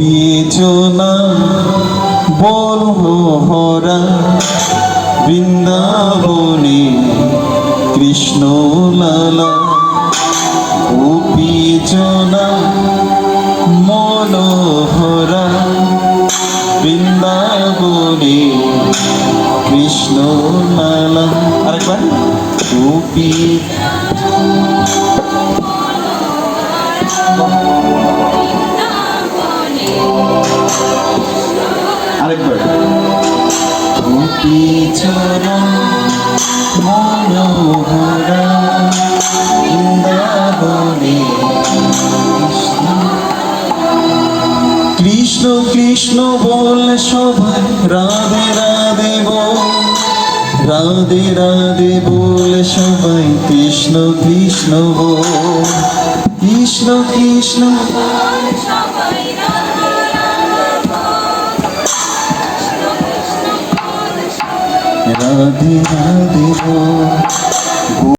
গোপীজনা বলহরা বৃন্দাবনে কৃষ্ণ লালা। গোপীজনা মনোহরা বৃন্দাবনে কৃষ্ণ লালা। আরেকবার গোপী আরেকবার গোপীজনা মনোহরা বৃন্দাবনে কৃষ্ণ কৃষ্ণ বল সবাই, রাধে রাধে বল, রাধে রাধে বল সবাই, কৃষ্ণ কৃষ্ণ বল, কৃষ্ণ কৃষ্ণ রাধে রাধে বল।